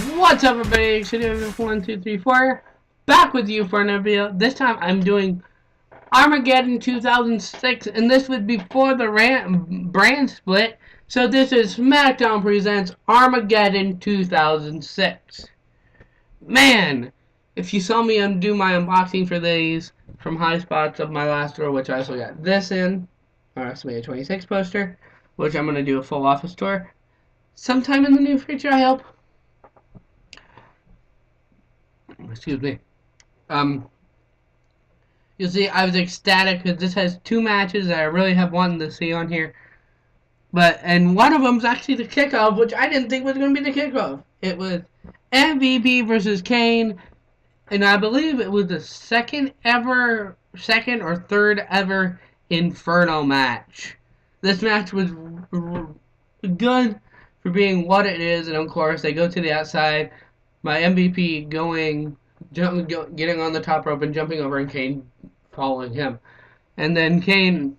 What's up, everybody? One, two, three, four. Back with you for another video. This time I'm doing Armageddon 2006, and this was before the brand split. So this is SmackDown presents Armageddon 2006. Man, if you saw me do my unboxing for these from High Spots of my last store, which I also got this in, our WrestleMania 26 poster, which I'm going to do a full office tour sometime in the near future, I hope. Excuse me. You see, I was ecstatic because this has two matches that I really have wanted to see on here. And one of them is actually the kickoff, which I didn't think was going to be the kickoff. It was MVP versus Kane, and I believe it was the second or third ever Inferno match. This match was good for being what it is, and of course they go to the outside. My MVP getting on the top rope and jumping over, and Kane following him. And then Kane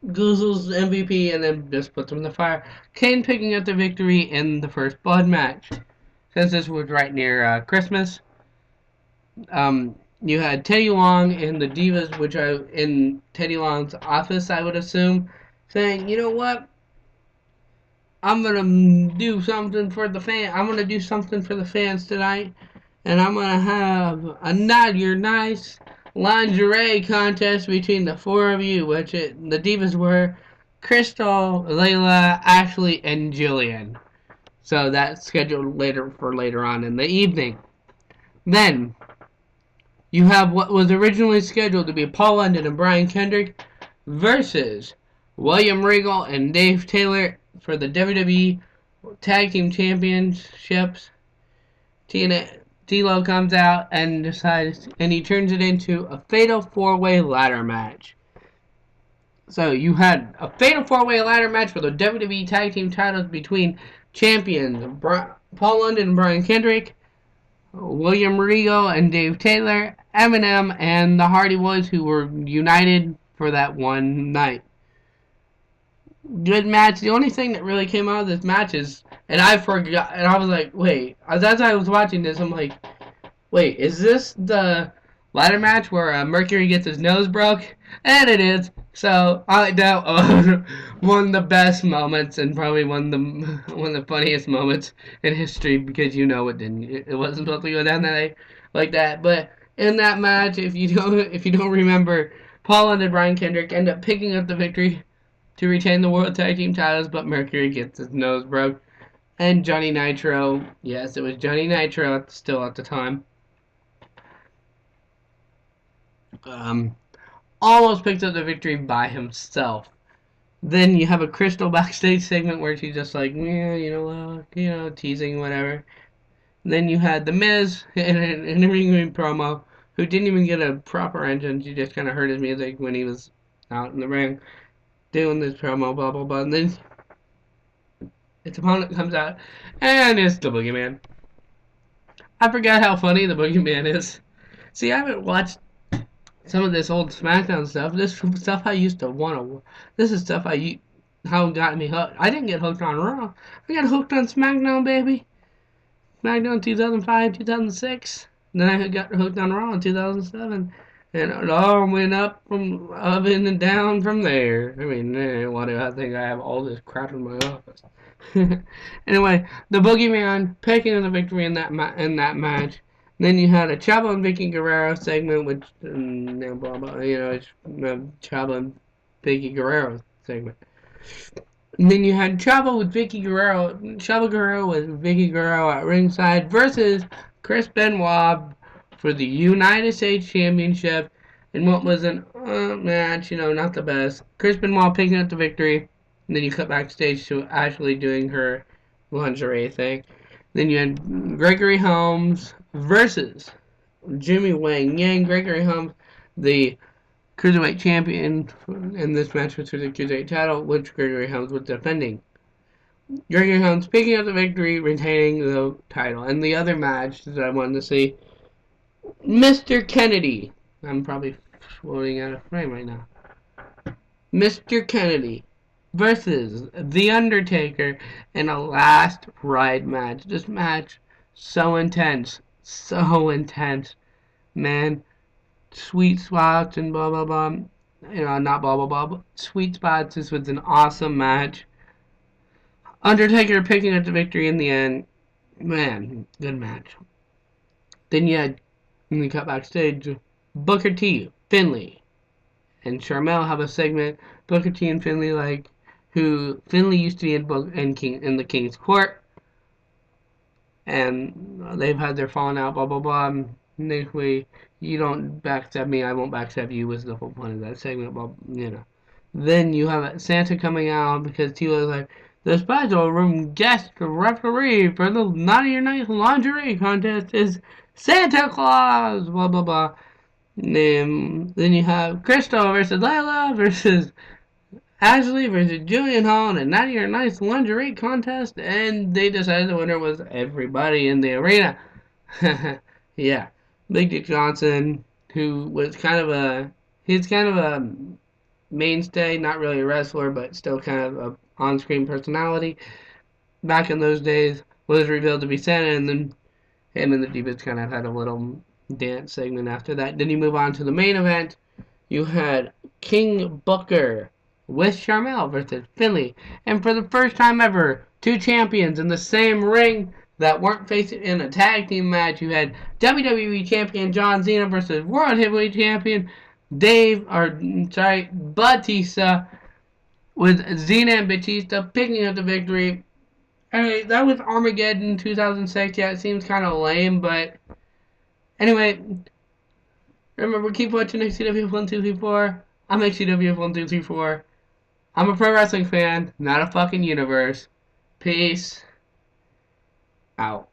goozles MVP and then just puts him in the fire. Kane picking up the victory in the First Blood match. Since this was right near Christmas, you had Teddy Long and the Divas, which in Teddy Long's office, I would assume, saying, you know what? I'm gonna do something for the fans. I'm gonna do something for the fans tonight, and I'm gonna have a Not Your Nice lingerie contest between the four of you, which the Divas were Crystal, Layla, Ashley, and Jillian. So that's scheduled for later on in the evening. Then you have what was originally scheduled to be Paul London and Brian Kendrick versus William Regal and Dave Taylor for the WWE Tag Team Championships. D'Lo comes out and he turns it into a fatal four-way ladder match. So you had a fatal four-way ladder match for the WWE Tag Team titles between champions Paul London and Brian Kendrick, William Regal and Dave Taylor, Eminem, and the Hardy Boys, who were united for that one night. Good match. The only thing that really came out of this match is, and I forgot, and I was like, wait, as I was watching this, I'm like, wait, is this the ladder match where Mercury gets his nose broke? And it is. So that was one of the best moments, and probably one of the funniest moments in history, because it wasn't supposed to go down like that. But in that match, if you don't remember, Paul and Brian Kendrick end up picking up the victory to retain the World Tag Team titles, but Mercury gets his nose broke. And Johnny Nitro, yes, it was Johnny Nitro still at the time, almost picked up the victory by himself. Then you have a Crystal backstage segment where she's just like, yeah, teasing, whatever. Then you had The Miz in a ring promo, who didn't even get a proper entrance. You just kind of heard his music when he was out in the ring doing this promo, blah, blah, blah. And then its opponent comes out, and it's the Boogeyman. I forgot how funny the Boogeyman is. See, I haven't watched some of this old SmackDown stuff. This stuff I used to want to. This is stuff how got me hooked. I didn't get hooked on Raw. I got hooked on SmackDown, baby. SmackDown 2005, 2006. Then I got hooked on Raw in 2007. And it all went up and down from there. I mean, what do I think? I have all this crap in my office. Anyway, the Boogeyman picking up the victory in that match. Then you had a Chavo and Vicky Guerrero segment, which blah blah. It's Chavo and Vicky Guerrero segment. And then you had Chavo with Vicky Guerrero. Chavo Guerrero with Vicky Guerrero at ringside versus Chris Benoit for the United States Championship in what was an match, not the best. Chris Benoit picking up the victory, and then you cut backstage to Ashley doing her lingerie thing. Then you had Gregory Helms versus Jimmy Wang Yang. Gregory Helms, the Cruiserweight champion, in this match was for the Cruiserweight title, which Gregory Helms was defending. Gregory Helms picking up the victory, retaining the title. And the other match that I wanted to see, Mr. Kennedy. I'm probably floating out of frame right now. Mr. Kennedy versus The Undertaker in a last ride match. This match So intense. So intense. Man, sweet spots and blah blah blah. You know, not blah blah blah, but sweet spots. This was an awesome match. Undertaker picking up the victory in the end. Man, good match. Then you had, when we cut backstage, Booker T, Finlay, and Sharmell have a segment. Booker T and Finlay, like, who Finlay used to be in the King's Court, and they've had their falling out, blah blah blah. And basically, you don't backstab me, I won't backstab you was the whole point of that segment. Blah, you know. Then you have Santa coming out because Tila was like, the special room guest referee for the Naughty or Nice lingerie contest is Santa Claus. Blah blah blah. Then you have Crystal versus Layla versus Ashley versus Julian Hall in a Naughty or Nice lingerie contest, and they decided the winner was everybody in the arena. Yeah, Big Dick Johnson, who was he's kind of a mainstay, not really a wrestler, but still kind of a on-screen personality. Back in those days, was revealed to be Santa, and then him and the Divas kind of had a little dance segment after that. Then you move on to the main event. You had King Booker with Sharmell versus Finlay. And for the first time ever, two champions in the same ring that weren't facing in a tag team match. You had WWE Champion John Cena versus World Heavyweight Champion Batista, with Cena and Batista picking up the victory. Anyway, that was Armageddon 2006. Yeah, it seems kind of lame, but anyway, remember, keep watching XCW1234. I'm XCW1234. I'm a pro wrestling fan, not a fucking universe. Peace out.